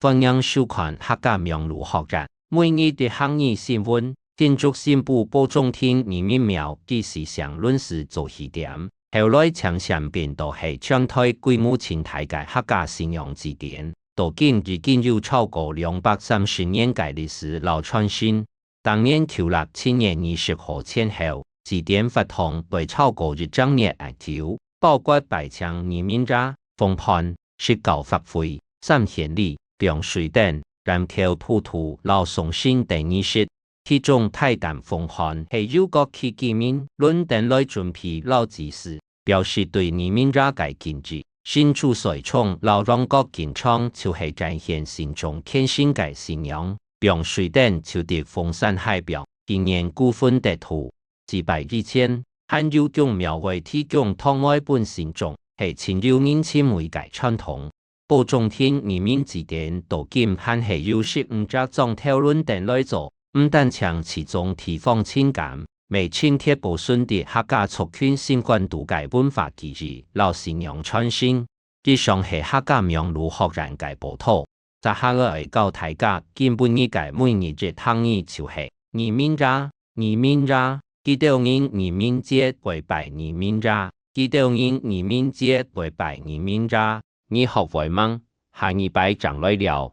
分享授权客家名录学人，每日的行业新闻，建筑新部播种天移民苗及时上论时做起点。后来强上变到系将推规模前台嘅客家信仰字典，到今已經有超過230年嘅歷史流傳性。當年求立7月20號前後，字典發行對超過100年額條，包括白牆移民者、風盤、石膏發灰、三顯里、병水等，然後普圖老送信第20其中泰淡風盤係由國旗記面論等來準備老指示，表示對移民者嘅堅持。新出水從老讓國建創就係展現心中虔誠嘅信仰。병水等就地風山海表，今年股份地圖，幾百以前，漢有種描繪提供湯外本信眾，係16年前每屆傳統。播種天移民字典到今還係有15隻種討論等來做。唔但將其中地方情感、未清貼保存的客家族群相關獨界文化記憶、老信仰傳承，以上係客家名錄學人嘅報道。在下個外教大家基本理解每日嘅行義就係移民者，幾多人移民節跪拜移民者，幾多人移民節跪拜移民者，你學會嗎？下一拜講來了。